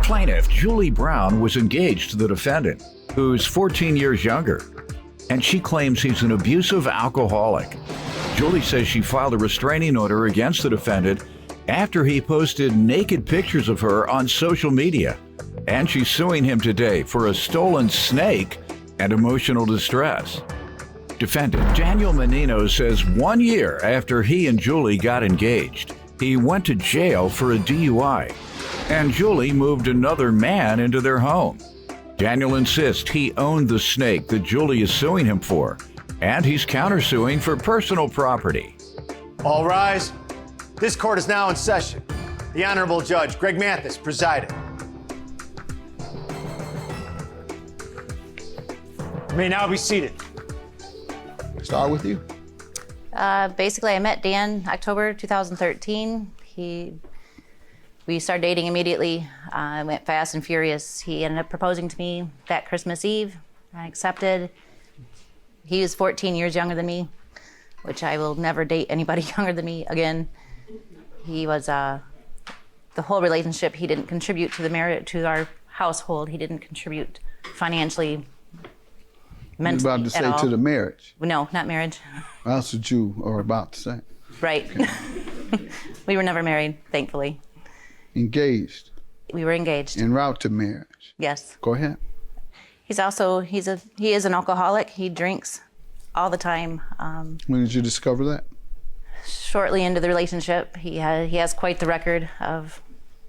Plaintiff Julie Brown was engaged to the defendant, who's 14 years younger, and she claims he's an abusive alcoholic. Julie says she filed a restraining order against the defendant after he posted naked pictures of her on social media, and she's suing him today for a stolen snake and emotional distress. Defendant Daniel Menino says 1 year after he and Julie got engaged, he went to jail for a DUI, and Julie moved another man into their home. Daniel insists he owned the snake that Julie is suing him for, and he's countersuing for personal property. All rise. This court is now in session. The Honorable Judge Greg Mathis presiding. You may now be seated. Start with you. Basically, I met Dan October 2013. We started dating immediately. I went fast and furious. He ended up proposing to me that Christmas Eve. I accepted. He was 14 years younger than me, which I will never date anybody younger than me again. He was, the whole relationship, he didn't contribute to the marriage, to our household. He didn't contribute financially, mentally You're about to say at all. to the marriage. No, not marriage. That's what you are about to say. Right. Okay. We were never married, thankfully. Engaged. We were engaged. En route to marriage. Yes. Go ahead. He is an alcoholic. He drinks all the time. When did you discover that? Shortly into the relationship, he has quite the record of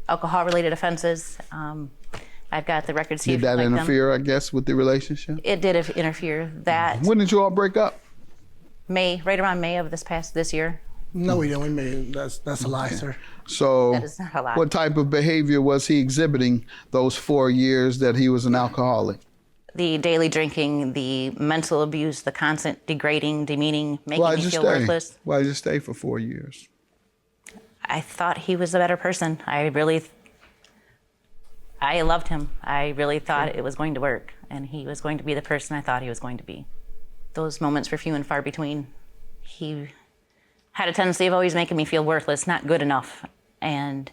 alcohol-related offenses. I've got the records here. Did that interfere, I guess, with the relationship? It did interfere. That When did you all break up? right around May of this year. No, we didn't. We made that's a lie, sir. So That is not a lie. what type of behavior was he exhibiting those 4 years that he was an alcoholic? The daily drinking, the mental abuse, the constant degrading, demeaning, making Why'd me you feel stay? worthless. Why'd you stay for 4 years? I thought he was a better person. I loved him. I really thought it was going to work, and he was going to be the person I thought he was going to be. Those moments were few and far between. He had a tendency of always making me feel worthless, not good enough, and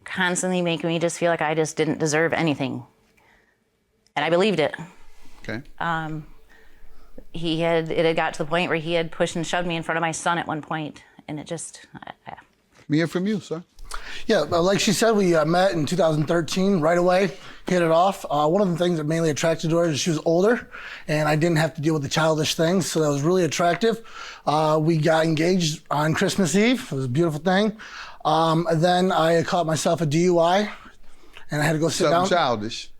constantly making me just feel like I just didn't deserve anything. And I believed it. Okay. It had got to the point where he had pushed and shoved me in front of my son at one point, and it just... Me hear from you, sir. Yeah, like she said, we met in 2013 right away, hit it off. One of the things that mainly attracted to her is she was older, and I didn't have to deal with the childish things, so that was really attractive. We got engaged on Christmas Eve. It was a beautiful thing. Then I caught myself a DUI, and I had to go sit down. Something childish.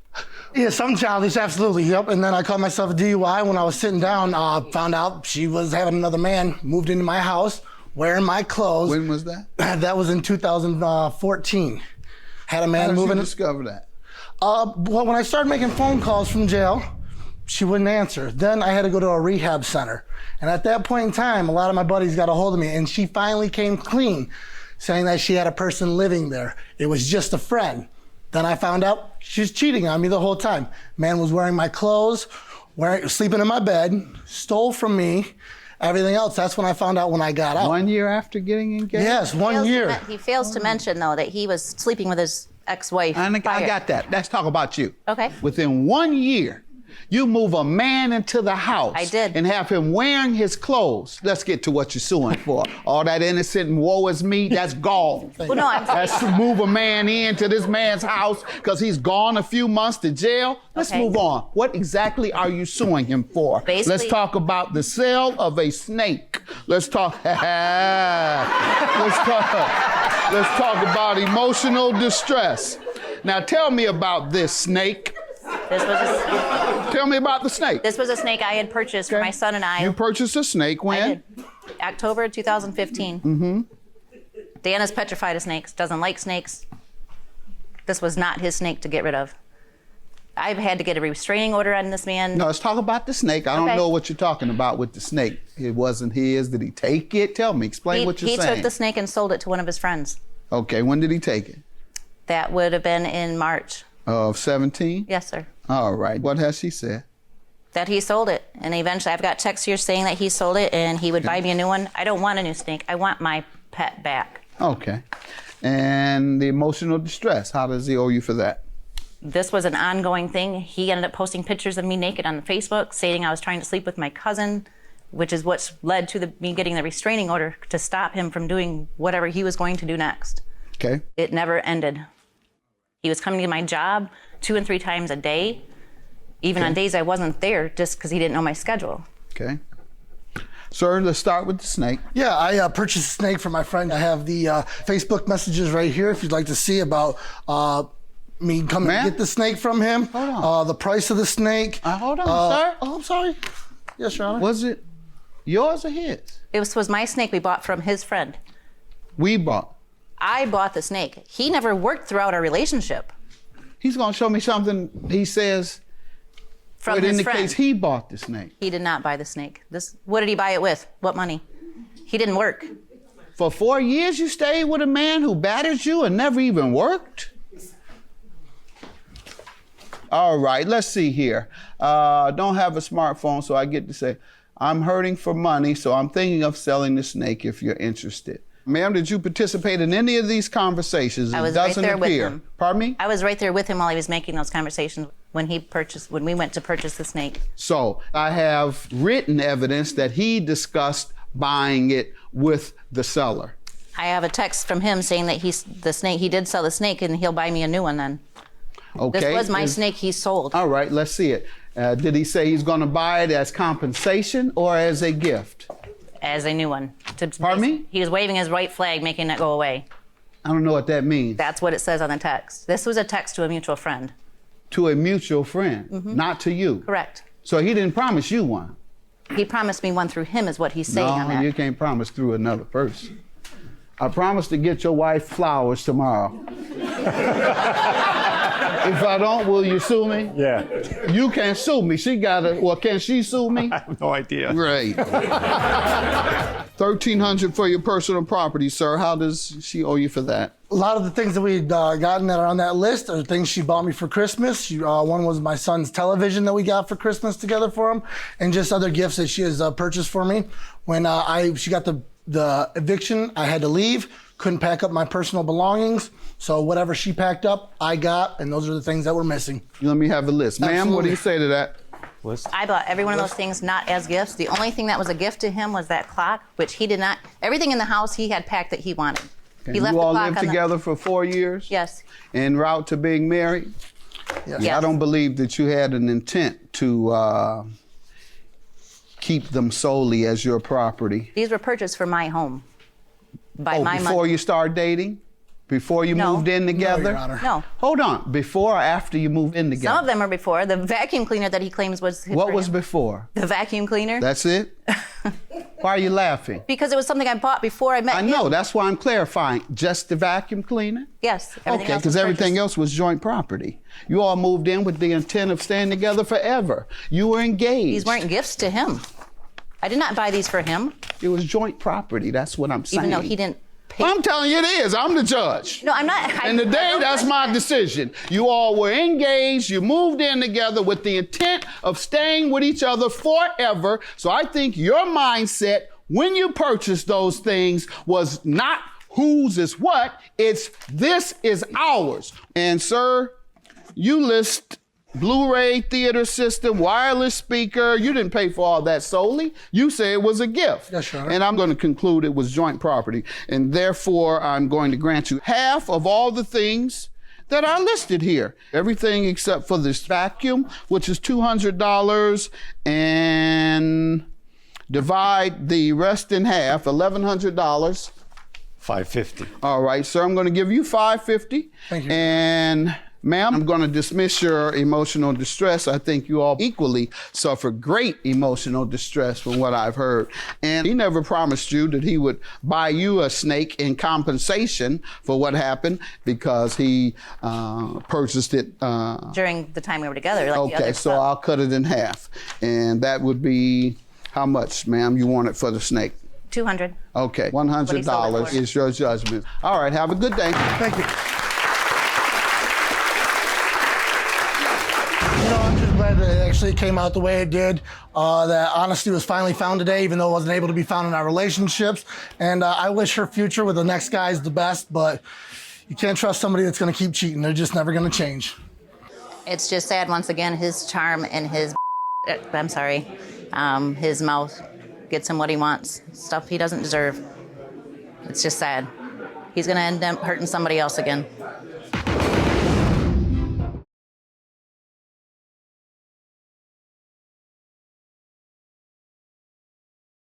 Yeah, some childish, absolutely, yep. And then I caught myself a DUI when I was sitting down, found out she was having another man, moved into my house, wearing my clothes. When was that? That was in 2014. Had a man How did moving. you discover that? Well, when I started making phone calls from jail, she wouldn't answer. Then I had to go to a rehab center. And at that point in time, a lot of my buddies got a hold of me, and she finally came clean, saying that she had a person living there. It was just a friend. Then I found out she was cheating on me the whole time. Man was wearing my clothes, sleeping in my bed, stole from me, everything else. That's when I found out when I got out. 1 year after getting engaged? Yes, 1 year. He fails to mention, though, that he was sleeping with his ex-wife. I prior. got that. Let's talk about you. Okay. Within 1 year, you move a man into the house. I did. And have him wearing his clothes. Let's get to what you're suing for. All that innocent and woe is me, that's gone. Well, no, I'm Let's saying, move a man into this man's house because he's gone a few months to jail. Let's Okay. move on. What exactly are you suing him for? Basically- Let's talk about the sale of a snake. Let's talk. Let's talk about emotional distress. Now tell me about this snake. Tell me about the snake. this was a snake I had purchased for Okay. my son and I. You purchased a snake when? I did. October 2015. Mm-hmm. Dan is petrified of snakes, doesn't like snakes. This was not his snake to get rid of. I've had to get a restraining order on this man. No, let's talk about the snake. I don't Okay. know what you're talking about with the snake. It wasn't his. Did he take it? Tell me. Explain what you're He saying. took the snake and sold it to one of his friends. Okay, when did he take it? That would have been in March. Of 17? Yes, sir. All right. What has she said? That he sold it. And eventually I've got texts here saying that he sold it and he would buy me a new one. I don't want a new snake. I want my pet back. Okay. And the emotional distress, how does he owe you for that? This was an ongoing thing. He ended up posting pictures of me naked on Facebook, saying I was trying to sleep with my cousin, which is what's led to me getting the restraining order to stop him from doing whatever he was going to do next. Okay. It never ended. He was coming to my job 2 and 3 times a day, even on days I wasn't there, just because he didn't know my schedule. Okay. Sir, let's start with the snake. Yeah, I purchased a snake from my friend. I have the Facebook messages right here if you'd like to see about me coming Ma'am? to get the snake from him. Hold on. The price of the snake. Hold on, sir. Oh, I'm sorry. Yes, Your Honor. Was it yours or his? It was my snake we bought from his friend. We bought. I bought the snake. He never worked throughout our relationship He's gonna show me something he says from it his indicates friend. he bought the snake. He did not buy the snake. What did he buy it with? What money? He didn't work. For 4 years you stayed with a man who battered you and never even worked? All right, let's see here. Don't have a smartphone, so I get to say, I'm hurting for money, so I'm thinking of selling the snake if you're interested. Ma'am, did you participate in any of these conversations? I was It right doesn't there with appear. him. Pardon me? I was right there with him while he was making those conversations when we went to purchase the snake. So I have written evidence that he discussed buying it with the seller. I have a text from him saying that he did sell the snake and he'll buy me a new one then. Okay. This was my snake he sold. All right, let's see it. Did he say he's going to buy it as compensation or as a gift? As a new one. Pardon me? He was waving his white flag, making it go away. I don't know what that means. That's what it says on the text. This was a text to a mutual friend. To a mutual friend, not to you. Correct. So he didn't promise you one. He promised me one through him is what he's saying on No, that. you can't promise through another person. I promise to get your wife flowers tomorrow. If I don't, will you sue me? Yeah. You can't sue me. Can she sue me? I have no idea. Great. $1,300 for your personal property, sir. How does she owe you for that? A lot of the things that we'd gotten that are on that list are things she bought me for Christmas. One was my son's television that we got for Christmas together for him, and just other gifts that she has purchased for me. When she got the eviction, I had to leave, couldn't pack up my personal belongings, so whatever she packed up, I got, and those are the things that were missing. Let me have a list. Ma'am, what do you say to that? I bought every one of those things not as gifts. The only thing that was a gift to him was that clock, which he did not. Everything in the house he had packed that he wanted. And He left you the all clock lived on together for 4 years? Yes. En route to being married? Yes. Yes. I don't believe that you had an intent to keep them solely as your property. These were purchased for my home. By my Before money. you started dating? Before you No. moved in together? No, Your Honor. No. Hold on. Before or after you moved in together? Some of them are before. The vacuum cleaner that he claims was What for was him. before? The vacuum cleaner? That's it? Why are you laughing? Because it was something I bought before I met I him. know, that's why I'm clarifying. Just the vacuum cleaner? Yes. Okay, because everything else was joint property. You all moved in with the intent of staying together forever. You were engaged. These weren't gifts to him. I did not buy these for him, It was joint property. That's what I'm saying. even though he didn't pay. I'm telling you it is. I'm the judge. No, I'm not. And today, that's my decision. You all were engaged. You moved in together with the intent of staying with each other forever. So I think your mindset when you purchased those things was not whose is what. It's this is ours. And sir, you list Blu-ray theater system, wireless speaker. You didn't pay for all that solely. You say it was a gift. Yes, Your Honor. And I'm going to conclude it was joint property. And therefore, I'm going to grant you half of all the things that are listed here. Everything except for this vacuum, which is $200, and divide the rest in half, $1,100. $550. All right, sir, I'm going to give you $550. Thank you. And ma'am, I'm going to dismiss your emotional distress. I think you all equally suffer great emotional distress from what I've heard. And he never promised you that he would buy you a snake in compensation for what happened because he purchased it. During the time we were together. Like the Okay, other so stuff. I'll cut it in half. And that would be how much, ma'am, you want it for the snake? 200. Okay, What he sold it $100 for. is your judgment. All right, have a good day. Thank you. I'm just glad that it actually came out the way it did. That honesty was finally found today, even though it wasn't able to be found in our relationships. And I wish her future with the next guy is the best, but you can't trust somebody that's going to keep cheating. They're just never going to change. It's just sad once again, his charm and his his mouth gets him what he wants, stuff he doesn't deserve. It's just sad. He's gonna end up hurting somebody else again.